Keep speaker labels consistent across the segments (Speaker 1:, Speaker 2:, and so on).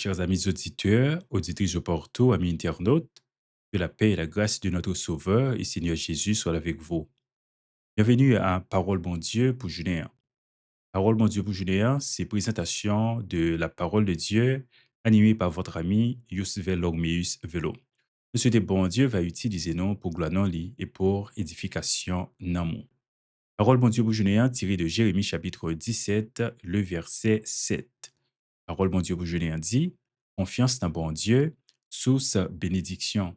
Speaker 1: Chers amis auditeurs, auditrices de partout, amis internautes, que la paix et la grâce de notre Sauveur et Seigneur Jésus soient avec vous. Bienvenue à Parole bon Dieu pour Juléen. Parole bon Dieu pour Juléen, c'est présentation de la parole de Dieu animée par votre ami Youssef Logmeus Velo. Nous souhaitons bon Dieu va utiliser nous pour gloire non li et pour édification non nous. Parole bon Dieu pour Juléen tirée de Jérémie chapitre 17, le verset 7. Parole bon Dieu pour Julien dit, confiance dans bon Dieu, source bénédiction.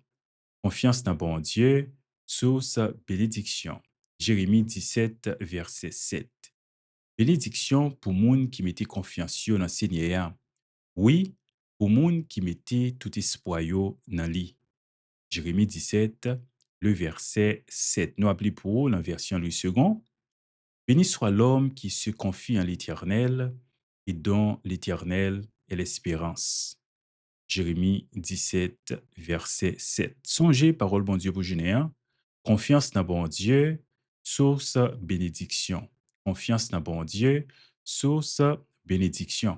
Speaker 1: Confiance dans bon Dieu, source bénédiction. Jérémie 17, verset 7. Bénédiction pour moun qui mettait confiance yo dans Seigneur. Oui, pour moun qui mettait tout espoir yo dans lui. Jérémie 17, le verset 7. Nous appelons pour la version Louis II. Béni soit l'homme qui se confie en l'Éternel et dont l'Éternel est l'espérance. Jérémie 17, verset 7. Songez, parole bon Dieu pour Junéen. Confiance dans bon Dieu, source bénédiction. Confiance dans bon Dieu, source bénédiction.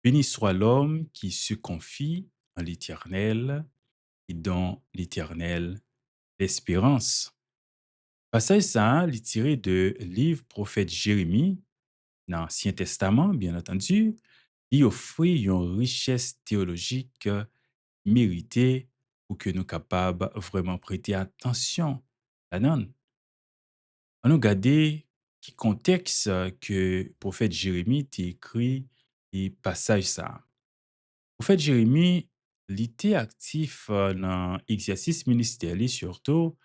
Speaker 1: Béni soit l'homme qui se confie en l'Éternel et dont l'Éternel l'espérance. Passage ça, il est tiré de livre prophète Jérémie, dans l'Ancien Testament, bien entendu, il offre une richesse théologique méritée pour que nous capables vraiment prêter attention à nous. On nous regarder qui contexte que prophète Jérémie t'a écrit et passage ça. Prophète Jérémie, il était actif dans l'exercice ministériel surtout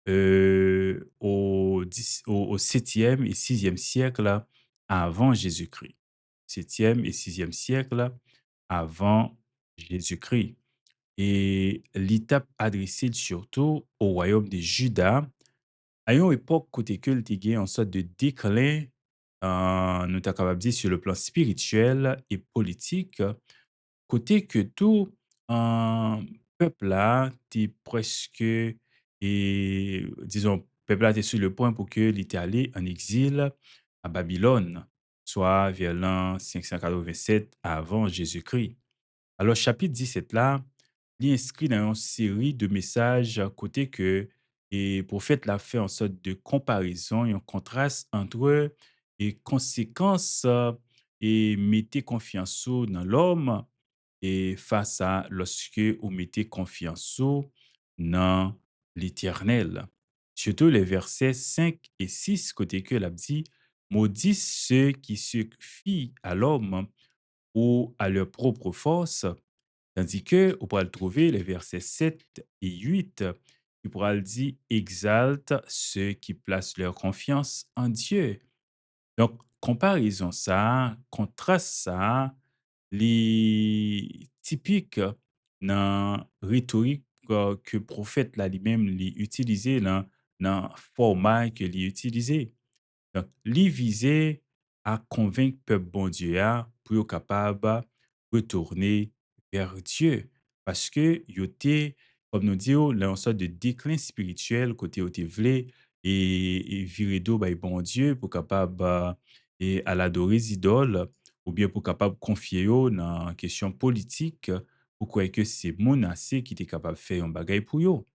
Speaker 1: au 7e et 6e siècle avant Jésus-Christ. 7e et 6e siècle avant Jésus-Christ. Et l'étape adressée surtout au royaume de Juda, à une époque côté que il y a une sorte de déclin, nous sommes capable de dire sur le plan spirituel et politique, côté que tout un peuple là était presque et disons peuple là était sur le point pour que était allé en exil à Babylone, soit vers l'an 587 avant Jésus-Christ. Alors chapitre 17 là, il est inscrit dans une série de messages à côté que et prophète l'a fait en sorte de comparaison et un contraste entre les conséquences et mettez confiance dans l'homme et face à lorsque vous mettez confiance dans l'Éternel. Surtout les versets 5 et 6, côté que l'a dit, maudit ceux qui se fient à l'homme ou à leur propre force, tandis que on pourra le trouver les versets 7 et 8, qui pourra le dire, exalte ceux qui placent leur confiance en Dieu. Donc, comparaison ça, contraste ça, les typiques dans rhétorique que prophète là lui-même li utilisé dans format que li utilisé. Donc, li visait à convaincre peuple bon Dieu pour être capable retourner vers Dieu parce que yo était comme nous disons là en sorte de déclin spirituel côté yo te vle et virer d'eau by bon Dieu pour capable et à l'adorer les idoles ou bien pour capable confier yo dans question politique pour quoi que c'est mon assez qui était capable de faire un bagay pour yo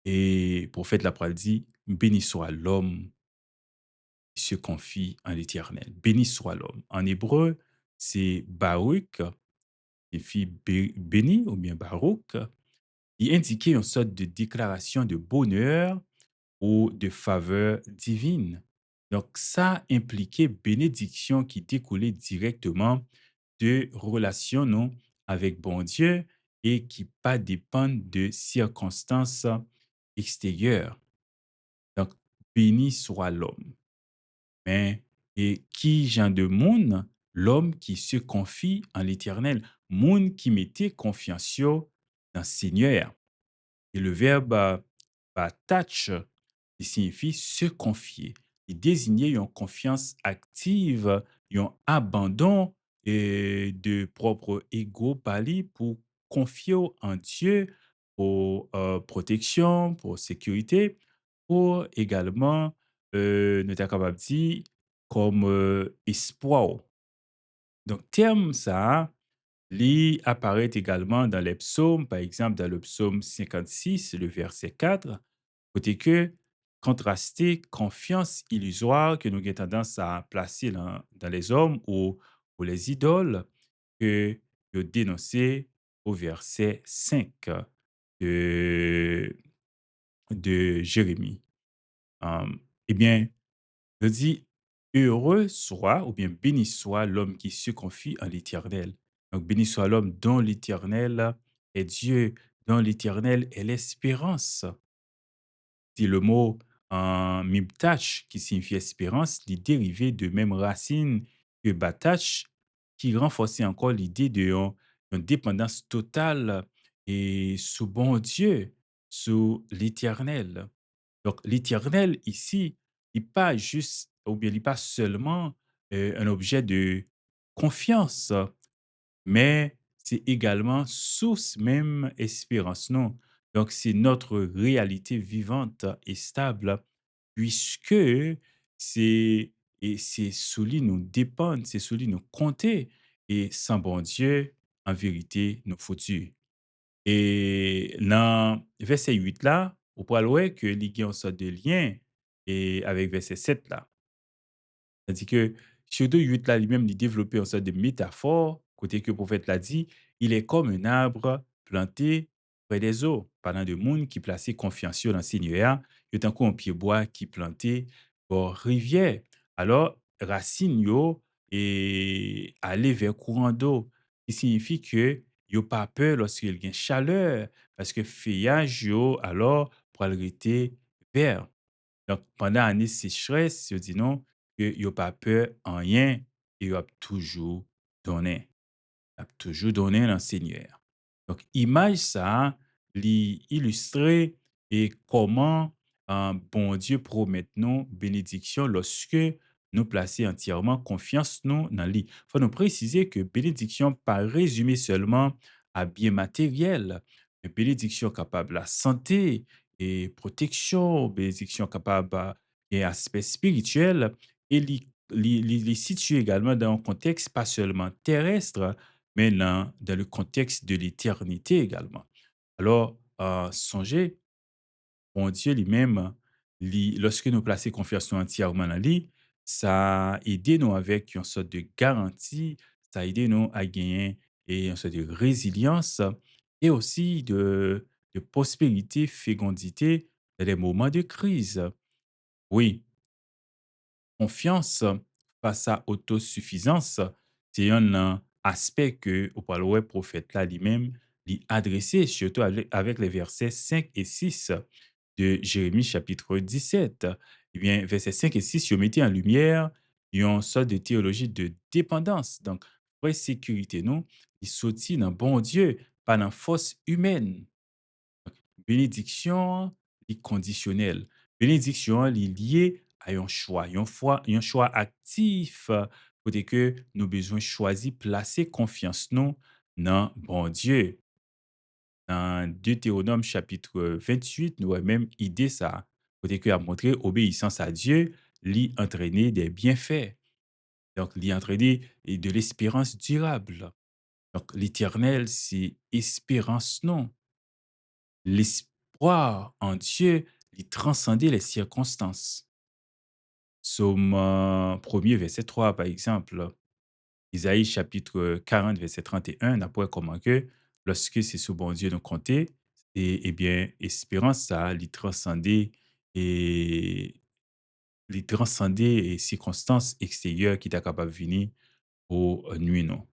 Speaker 1: et prophète la pral dit béni soit l'homme qui se confie en l'Éternel. Béni soit l'homme. En hébreu, c'est Baruch, qui signifie béni ou bien Baruch. Il indiquait une sorte de déclaration de bonheur ou de faveur divine. Donc, ça impliquait bénédiction qui découlait directement de relations non, avec bon Dieu et qui pas dépendent de circonstances extérieures. Donc, béni soit l'homme. Mais et qui genre de monde? L'homme qui se confie en l'Éternel, monde qui mettait confiance yo dans le Seigneur. Et le verbe batach, il signifie se confier. Il désignait une confiance active, un abandon de propre ego pali pour confier en Dieu pour protection, pour sécurité, pour également, nous sommes capable de dire, comme espoir. Donc terme ça, li apparaît également dans les psaumes, par exemple dans le psaume 56, le verset 4, côté que contraster confiance illusoire que nous avons tendance à placer dans les hommes ou les idoles que de dénoncer au verset 5 de, de Jérémie. Eh bien, je dis, heureux soit ou bien béni soit l'homme qui se confie en l'Éternel. Donc, béni soit l'homme dont l'Éternel est Dieu, dont l'Éternel est l'espérance. Si le mot mibtach, qui signifie espérance, est dérivé de même racine que batach, qui renforçait encore l'idée d'une dépendance totale et sous bon Dieu, sous l'Éternel. Donc, l'Éternel ici, il n'est pas juste, ou bien il n'est pas seulement un objet de confiance, mais c'est également source même espérance, non? Donc, c'est notre réalité vivante et stable, puisque c'est c'est sous lui nous dépendre, c'est sous lui nous compter, et sans bon Dieu, en vérité, nous foutus. Et dans verset 8 là, on peut voir que il y a une sorte de lien et avec verset 7 là. C'est-à-dire que Shodo 8 là lui-même, il développait une sorte de métaphore, côté que le prophète l'a dit, il est comme un arbre planté près des eaux, parlant de monde qui plaçait confiance dans le Seigneur, il est encore un pied bois qui planté bord rivière. Alors, racine yo et aller vers courant d'eau, qui signifie que yo pas peur lorsqu'il y a une chaleur, parce que feuillage yo alors pour arrêter vert. Donc, pendant l'année sécheresse, je dis non, que yo pas peur en rien et yo a toujours donné. A toujours donné dans le Seigneur. Donc, image ça, li illustrer et comment un bon Dieu promet nous bénédiction lorsque nous placer entièrement confiance nous dans lui. Faut nous préciser que bénédiction pas résumé seulement à bien matériel, mais bénédiction capable la santé et protection, bénédiction capable et aspect spirituel et li situe également dans un contexte pas seulement terrestre, mais dans le contexte de l'éternité également. Alors, songez, bon Dieu lui-même, lorsque nous plaçons confiance entièrement en lui, ça a aidé nous avec une sorte de garantie, ça a aidé nous à gagner et une sorte de résilience et aussi de prospérité, fécondité dans les moments de crise. Oui, confiance face à autosuffisance, c'est un aspect que au parle prophète là lui-même lui adressé surtout avec les versets 5 et 6 de Jérémie chapitre 17. Eh bien, versets 5 et 6, je mettais en lumière une sorte de théologie de dépendance. Donc, vraie sécurité, non, il sortit dans bon Dieu, pas dans force humaine. Bénédiction est conditionnelle. Bénédiction est liée à un choix actif côté que nous besoin choisir placer confiance nous dans bon Dieu. Dans Deutéronome chapitre 28, nous avons même idée ça. Côté que a montré obéissance à Dieu, l'y entraîner des bienfaits. Donc, l'y entraîner et de l'espérance durable. Donc, l'éternel, c'est espérance non. L'espoir en Dieu, il transcendait les circonstances. Psaume 1 verset 3, par exemple. Isaïe chapitre 40, verset 31, n'a pas comment que lorsque c'est sous bon Dieu nous compter, et bien, espérance, ça, il transcender et les transcender et circonstances extérieures qui t'a capable de venir pour nuit, non.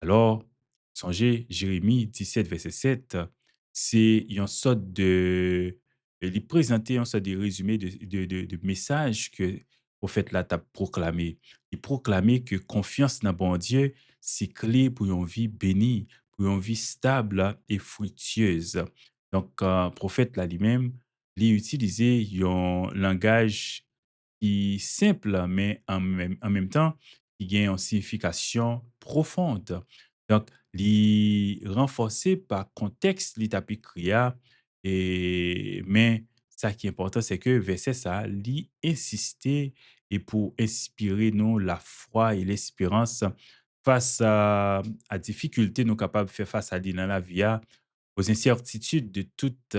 Speaker 1: Alors, songez, Jérémie 17, verset 7, c'est une sorte de. Il présentait une sorte de résumé de message que le prophète là t'a proclamé. Il proclamait que confiance dans bon Dieu, c'est clé pour une vie bénie, pour une vie stable et fructueuse. Donc, le prophète là lui-même, il utilisait un langage qui simple, mais en même temps, qui a une signification profonde. Donc, li renforcé par contexte li t'a écrit et mais ça qui est important c'est que verset ça li insister et pour inspirer nous la foi et l'espérance face à difficulté, nous capables de faire face à li dans la vie a, aux incertitudes de toute,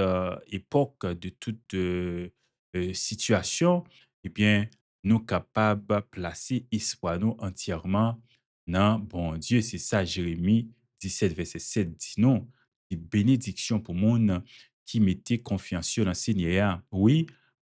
Speaker 1: époque, de toute, situation, eh bien, nous capables placer espoir nous entièrement dans bon Dieu. C'est ça Jérémie 17 verset 7 dit non. Et bénédiction pour moun qui mettait confiance yo dans Seigneur. Oui,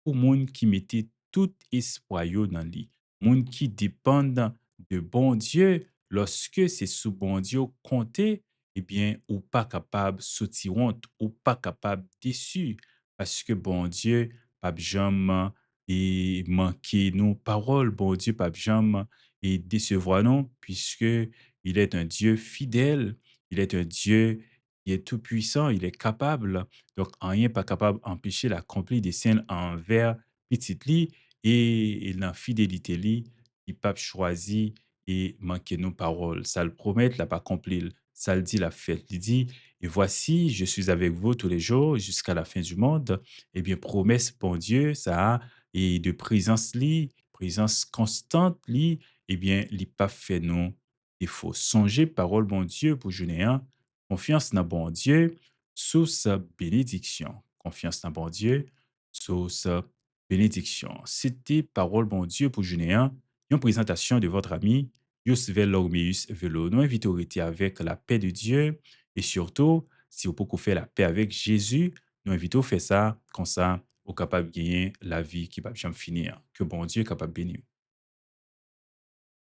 Speaker 1: pour moun qui mettait tout espoir yo dans lui. Moun qui dépendent de bon Dieu, lorsque c'est sous bon Dieu compter, eh bien, ou pas capable sortir honte, ou pas capable déçu, parce que bon Dieu, pas jamais et manquer nos paroles, bon Dieu, pas jamais et décevoir non, puisque il est un Dieu fidèle, il est un Dieu qui est tout puissant, il est capable, donc rien pas capable d'empêcher l'accompli des scènes envers petit lit et l'infidélité li, il pas choisi et manquer nos paroles. Ça le promet, l'a pas accompli. Ça le dit, l'a fait. Il dit, et voici, je suis avec vous tous les jours jusqu'à la fin du monde. Eh bien, promesse, bon Dieu, ça a, et de présence li, présence constante li, eh bien, li pas fait nous défaut. Songez, parole, bon Dieu, pour jeûner, hein. Confiance dans bon Dieu, sous sa bénédiction. Confiance dans bon Dieu, sous sa bénédiction. C'était parole, bon Dieu, pour jeûner, hein. Une présentation de votre ami Yousvel Lormeus Velo. Nous invitons à rester avec la paix de Dieu et surtout, si vous pouvez faire la paix avec Jésus, nous invitons à faire ça, comme ça, vous capable de gagner la vie qui va jamais finir. Que bon Dieu est capable de bénir.